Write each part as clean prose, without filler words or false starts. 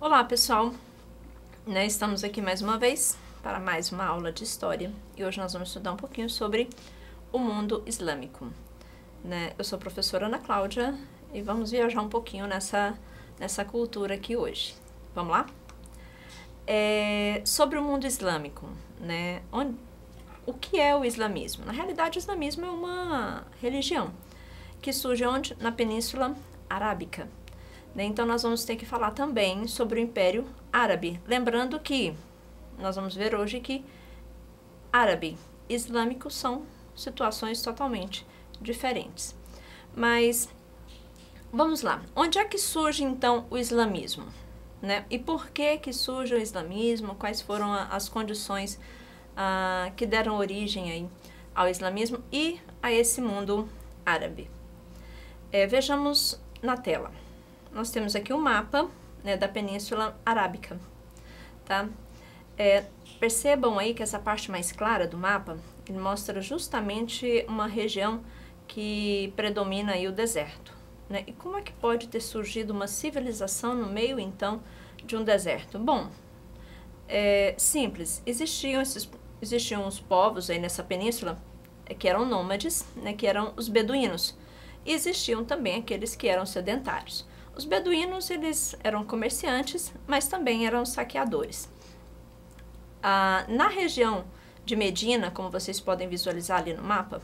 Olá, pessoal! Estamos aqui mais uma vez para mais uma aula de história e hoje nós vamos estudar um pouquinho sobre o mundo islâmico. Eu sou a professora Ana Cláudia e vamos viajar um pouquinho nessa cultura aqui hoje. Vamos lá? Sobre o mundo islâmico, o que é o islamismo? Na realidade, o islamismo é uma religião que surge onde? Na Península Arábica. Então, nós vamos ter que falar também sobre o Império Árabe. Lembrando que nós vamos ver hoje que árabe e islâmico são situações totalmente diferentes. Mas, vamos lá. Onde é que surge, então, o islamismo? E por que surge o islamismo? Quais foram as condições que deram origem aí ao islamismo e a esse mundo árabe? Vejamos na tela. Nós temos aqui o mapa da Península Arábica, tá? Percebam aí que essa parte mais clara do mapa, ele mostra justamente uma região que predomina aí o deserto, E como é que pode ter surgido uma civilização no meio, então, de um deserto? Bom, simples, existiam os povos aí nessa península que eram nômades, que eram os beduínos, e existiam também aqueles que eram sedentários. Os beduínos, eles eram comerciantes, mas também eram saqueadores. Na região de Medina, como vocês podem visualizar ali no mapa,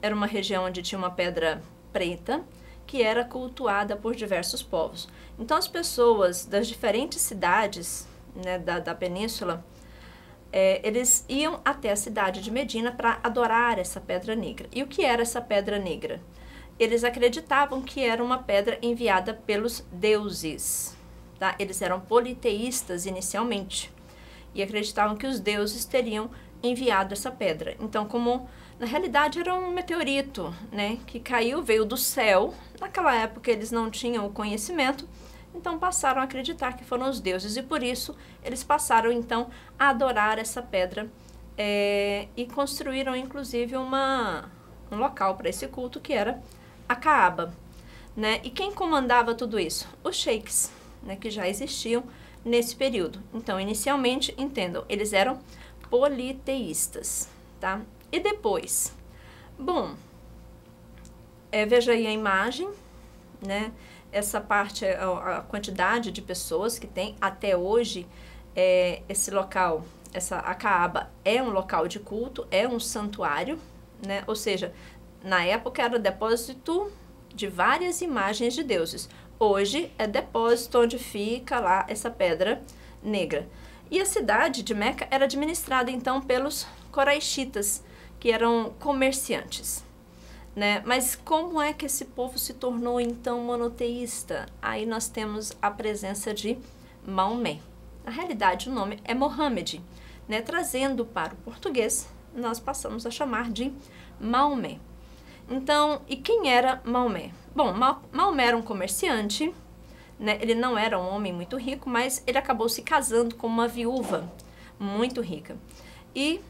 era uma região onde tinha uma pedra preta, que era cultuada por diversos povos. Então, as pessoas das diferentes cidades da península, eles iam até a cidade de Medina para adorar essa pedra negra. E o que era essa pedra negra? Eles acreditavam que era uma pedra enviada pelos deuses, tá? Eles eram politeístas inicialmente e acreditavam que os deuses teriam enviado essa pedra. Então, como na realidade era um meteorito, que caiu, veio do céu. Naquela época eles não tinham o conhecimento, então passaram a acreditar que foram os deuses e por isso eles passaram então a adorar essa pedra e construíram inclusive um local para esse culto que era a Kaaba, E quem comandava tudo isso? Os sheiks, que já existiam nesse período. Então, inicialmente, entendam, eles eram politeístas, tá? E depois? Bom, veja aí a imagem, Essa parte é a quantidade de pessoas que tem até hoje. Esse local, a Kaaba é um local de culto, é um santuário, Ou seja, na época era depósito de várias imagens de deuses. Hoje é depósito onde fica lá essa pedra negra. E a cidade de Meca era administrada então pelos coraixitas, que eram comerciantes. Mas como é que esse povo se tornou então monoteísta? Aí nós temos a presença de Maomé. Na realidade o nome é Mohammed, Trazendo para o português, nós passamos a chamar de Maomé. Então, e quem era Maomé? Bom, Maomé era um comerciante, Ele não era um homem muito rico, mas ele acabou se casando com uma viúva muito rica e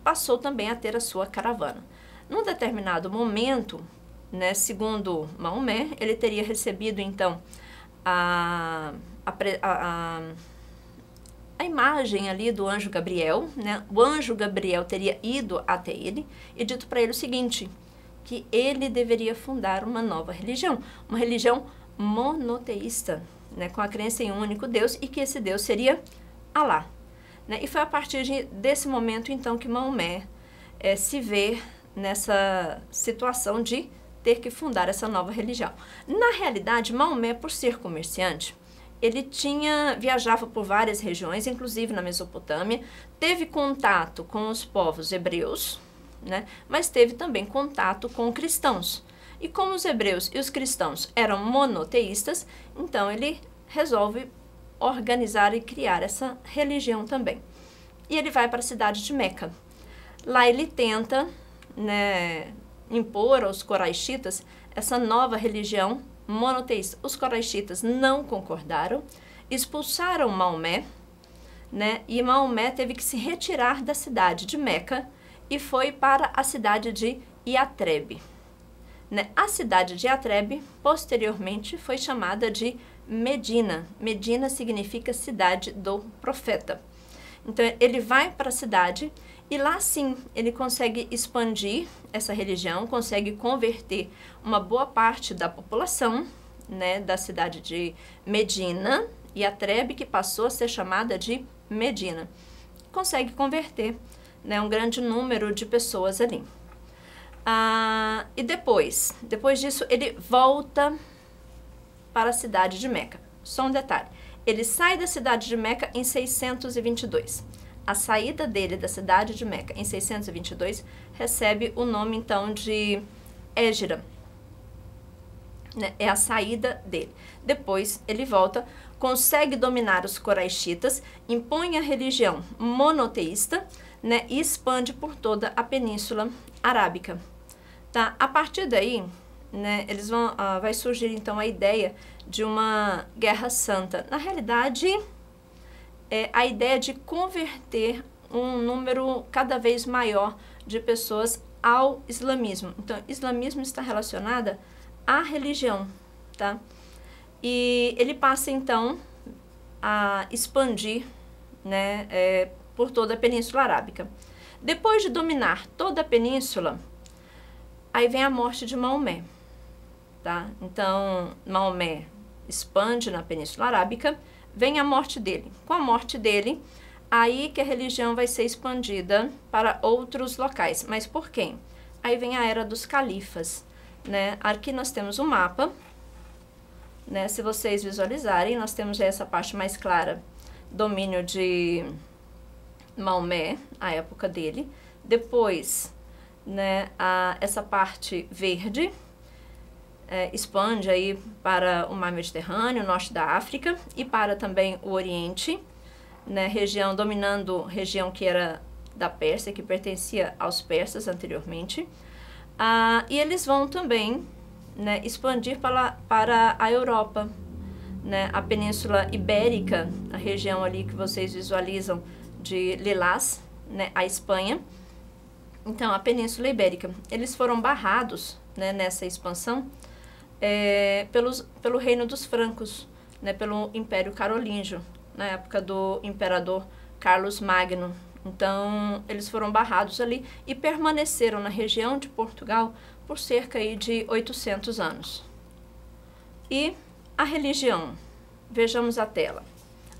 passou também a ter a sua caravana. Num determinado momento, segundo Maomé, ele teria recebido então a imagem ali do anjo Gabriel, O anjo Gabriel teria ido até ele e dito para ele o seguinte, que ele deveria fundar uma nova religião, uma religião monoteísta, com a crença em um único Deus e que esse Deus seria Alá. E foi a partir desse momento, então, que Maomé se vê nessa situação de ter que fundar essa nova religião. Na realidade, Maomé, por ser comerciante, ele viajava por várias regiões, inclusive na Mesopotâmia, teve contato com os povos hebreus, mas teve também contato com cristãos. E como os hebreus e os cristãos eram monoteístas, então ele resolve organizar e criar essa religião também. E ele vai para a cidade de Meca. Lá ele tenta impor aos coraixitas essa nova religião monoteísta. Os coraixitas não concordaram, expulsaram Maomé, e Maomé teve que se retirar da cidade de Meca e foi para a cidade de Yatreb. né? A cidade de Yatreb, posteriormente, foi chamada de Medina. Medina significa cidade do profeta. Então, ele vai para a cidade e lá sim ele consegue expandir essa religião, consegue converter uma boa parte da população, né, da cidade de Medina, Yatreb, que passou a ser chamada de Medina. Consegue converter, né, um grande número de pessoas ali. E depois disso, ele volta para a cidade de Meca. Só um detalhe, ele sai da cidade de Meca em 622. A saída dele da cidade de Meca em 622 recebe o nome, então, de Hégira. Né? É a saída dele. Depois, ele volta, consegue dominar os coraixitas, impõe a religião monoteísta, né? E expande por toda a Península Arábica. Tá? A partir daí, né, vai surgir, então, a ideia de uma guerra santa. Na realidade, é a ideia de converter um número cada vez maior de pessoas ao islamismo. Então, islamismo está relacionado à religião, tá? E ele passa, então, a expandir, né, por toda a Península Arábica. Depois de dominar toda a península, aí vem a morte de Maomé, tá? Então, Maomé expande na Península Arábica, vem a morte dele. Com a morte dele, aí que a religião vai ser expandida para outros locais. Mas por quem? Aí vem a era dos califas, né? Aqui nós temos um mapa, né? Se vocês visualizarem, nós temos já essa parte mais clara, domínio de Maomé, a época dele. Depois, né, essa parte verde, expande aí para o mar Mediterrâneo, o norte da África e para também o Oriente, né, região que era da Pérsia, que pertencia aos persas anteriormente. E eles vão também, né, expandir para a Europa, né, a Península Ibérica, a região ali que vocês visualizam de Lilás, né, a Espanha. Então, a Península Ibérica. Eles foram barrados, né, nessa expansão pelo reino dos francos, né, pelo Império Carolíngio, na época do imperador Carlos Magno. Então, eles foram barrados ali e permaneceram na região de Portugal por cerca aí de 800 anos. E a religião, vejamos a tela.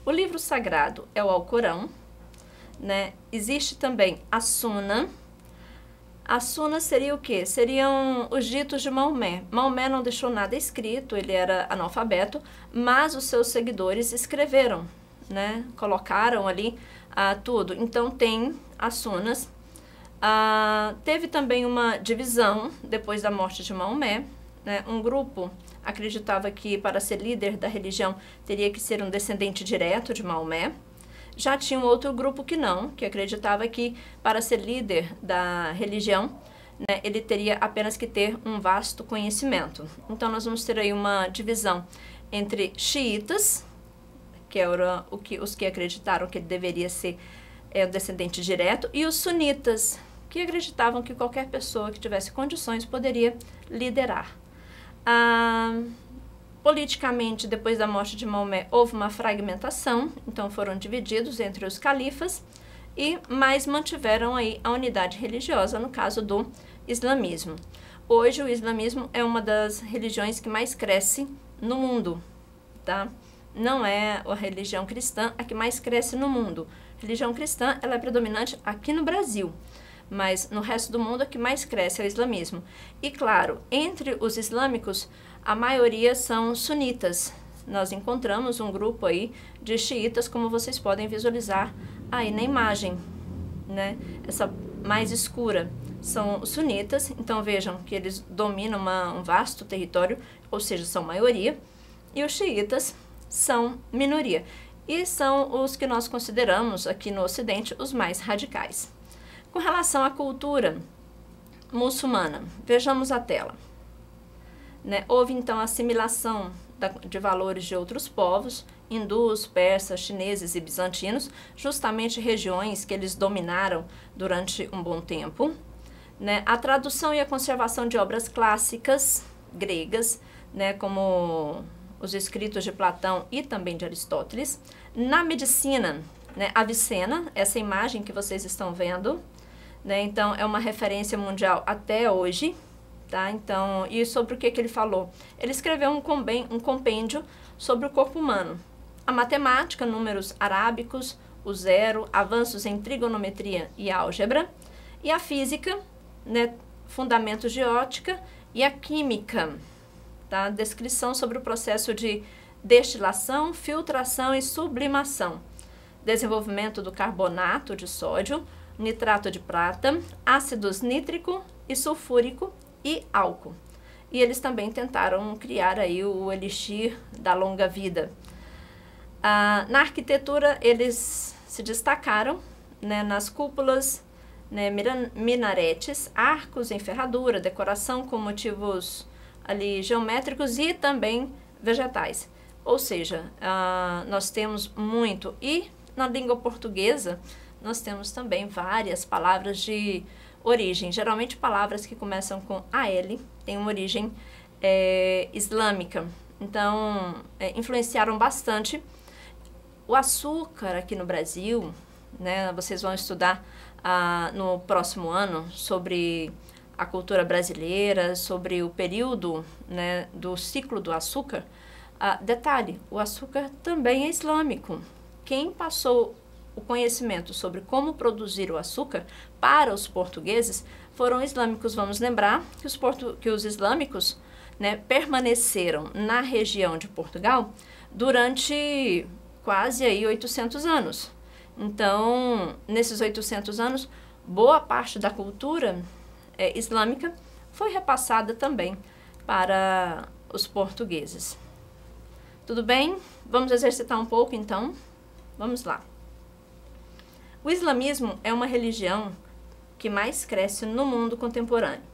O livro sagrado é o Alcorão, né? Existe também a Suna. A Suna seria o quê? Seriam os ditos de Maomé. Maomé não deixou nada escrito, ele era analfabeto, mas os seus seguidores escreveram, né? Colocaram ali tudo. Então tem as Sunas. Teve também uma divisão depois da morte de Maomé, né? Um grupo acreditava que para ser líder da religião teria que ser um descendente direto de Maomé. Já tinha um outro grupo que não, que acreditava que para ser líder da religião, né, ele teria apenas que ter um vasto conhecimento. Então nós vamos ter aí uma divisão entre xiitas, que eram os que acreditaram que ele deveria ser o descendente direto, e os sunitas, que acreditavam que qualquer pessoa que tivesse condições poderia liderar. Politicamente, depois da morte de Maomé, houve uma fragmentação, então foram divididos entre os califas, mas mantiveram aí a unidade religiosa, no caso do islamismo. Hoje, o islamismo é uma das religiões que mais cresce no mundo, tá? Não é a religião cristã a que mais cresce no mundo. A religião cristã, ela é predominante aqui no Brasil, mas no resto do mundo a que mais cresce é o islamismo. E claro, entre os islâmicos, a maioria são sunitas. Nós encontramos um grupo aí de xiitas, como vocês podem visualizar aí na imagem, né? Essa mais escura são os sunitas. Então vejam que eles dominam um vasto território, ou seja, são maioria. E os xiitas são minoria. E são os que nós consideramos aqui no Ocidente os mais radicais. Com relação à cultura muçulmana, vejamos a tela. Né? Houve, então, assimilação de valores de outros povos, hindus, persas, chineses e bizantinos, justamente regiões que eles dominaram durante um bom tempo. né, a tradução e a conservação de obras clássicas gregas, né, como os escritos de Platão e também de Aristóteles. Na medicina, né, Avicena, essa imagem que vocês estão vendo, né, então é uma referência mundial até hoje, tá? Então, e sobre o que ele falou? Ele escreveu um compêndio sobre o corpo humano. A matemática, números arábicos, o zero, avanços em trigonometria e álgebra, e a física, né, fundamentos de ótica, e a química, tá? Descrição sobre o processo de destilação, filtração e sublimação, desenvolvimento do carbonato de sódio, nitrato de prata, ácidos nítrico e sulfúrico e álcool. E eles também tentaram criar aí o elixir da longa vida. Na arquitetura, eles se destacaram, né, nas cúpulas, né, minaretes, arcos em ferradura, decoração com motivos ali geométricos e também vegetais. Ou seja, nós temos muito. E na língua portuguesa, nós temos também várias palavras de origem, geralmente palavras que começam com AL, têm uma origem islâmica. Então, influenciaram bastante. O açúcar aqui no Brasil, né, vocês vão estudar no próximo ano sobre a cultura brasileira, sobre o período, né, do ciclo do açúcar. Detalhe, o açúcar também é islâmico. Quem passou o conhecimento sobre como produzir o açúcar para os portugueses foram islâmicos. Vamos lembrar que os islâmicos, né, permaneceram na região de Portugal durante quase aí 800 anos. Então, nesses 800 anos, boa parte da cultura islâmica foi repassada também para os portugueses. Tudo bem? Vamos exercitar um pouco, então? Vamos lá. O islamismo é uma religião que mais cresce no mundo contemporâneo.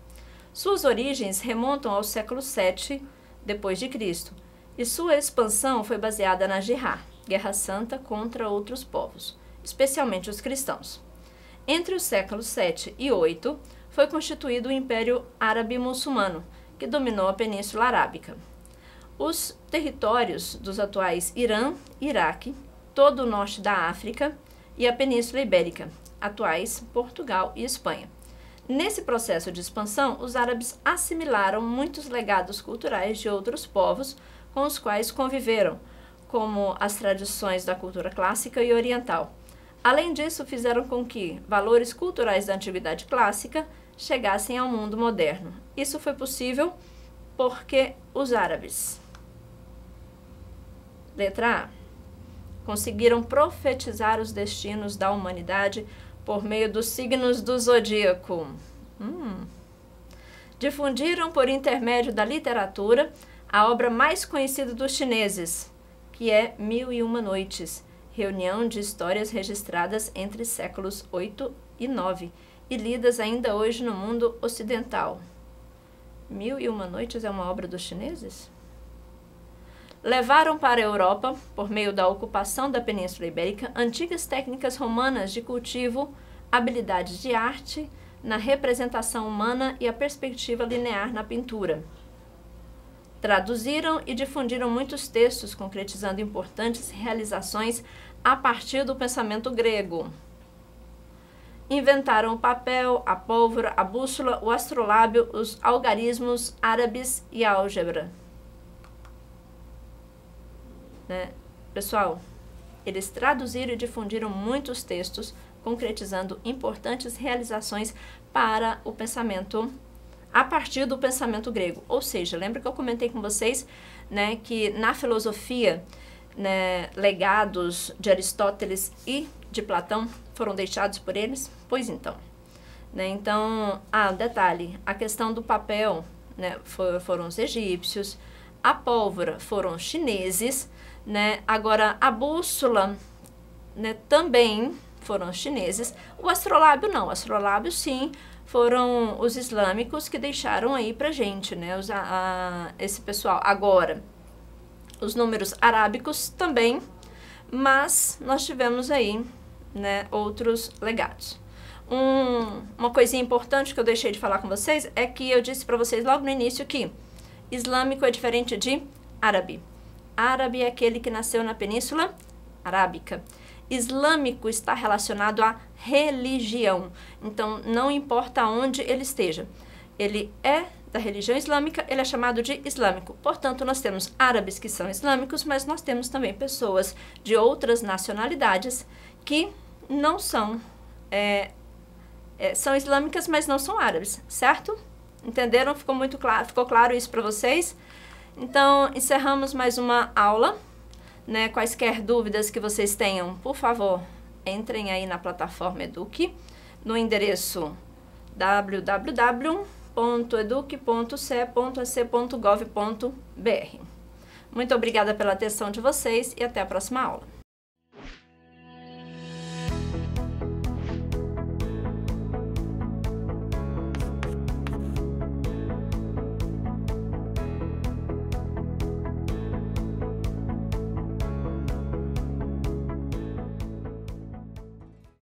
Suas origens remontam ao século VII d.C. e sua expansão foi baseada na Jihad, Guerra Santa contra outros povos, especialmente os cristãos. Entre os séculos 7 e 8, foi constituído o Império Árabe Muçulmano, que dominou a Península Arábica. Os territórios dos atuais Irã, Iraque, todo o norte da África e a Península Ibérica, atuais Portugal e Espanha. Nesse processo de expansão, os árabes assimilaram muitos legados culturais de outros povos com os quais conviveram, como as tradições da cultura clássica e oriental. Além disso, fizeram com que valores culturais da antiguidade clássica chegassem ao mundo moderno. Isso foi possível porque os árabes, letra A, conseguiram profetizar os destinos da humanidade por meio dos signos do zodíaco. Difundiram por intermédio da literatura a obra mais conhecida dos chineses, que é Mil e Uma Noites, reunião de histórias registradas entre séculos 8 e 9 e lidas ainda hoje no mundo ocidental. Mil e Uma Noites é uma obra dos chineses? Levaram para a Europa, por meio da ocupação da Península Ibérica, antigas técnicas romanas de cultivo, habilidades de arte, na representação humana e a perspectiva linear na pintura. Traduziram e difundiram muitos textos, concretizando importantes realizações a partir do pensamento grego. Inventaram o papel, a pólvora, a bússola, o astrolábio, os algarismos árabes e a álgebra. Pessoal, eles traduziram e difundiram muitos textos, concretizando importantes realizações para o pensamento, a partir do pensamento grego. Ou seja, lembra que eu comentei com vocês, né, que na filosofia, né, legados de Aristóteles e de Platão foram deixados por eles? Pois então. Né, então, detalhe, a questão do papel, né, foram os egípcios, a pólvora foram os chineses, né? Agora, a bússola, né, também foram os chineses. O astrolábio não, o astrolábio sim, foram os islâmicos que deixaram aí pra gente, né, esse pessoal. Agora, os números arábicos também, mas nós tivemos aí, né, outros legados. Uma coisinha importante que eu deixei de falar com vocês é que eu disse para vocês logo no início que islâmico é diferente de árabe. Árabe é aquele que nasceu na Península Arábica. Islâmico está relacionado à religião. Então, não importa onde ele esteja. Ele é da religião islâmica, ele é chamado de islâmico. Portanto, nós temos árabes que são islâmicos, mas nós temos também pessoas de outras nacionalidades que não são são islâmicas, mas não são árabes, certo? Entenderam? Ficou muito claro, ficou claro isso para vocês? Então, encerramos mais uma aula, né? Quaisquer dúvidas que vocês tenham, por favor, entrem aí na plataforma Eduque, no endereço www.eduque.ce.ac.gov.br. Muito obrigada pela atenção de vocês e até a próxima aula.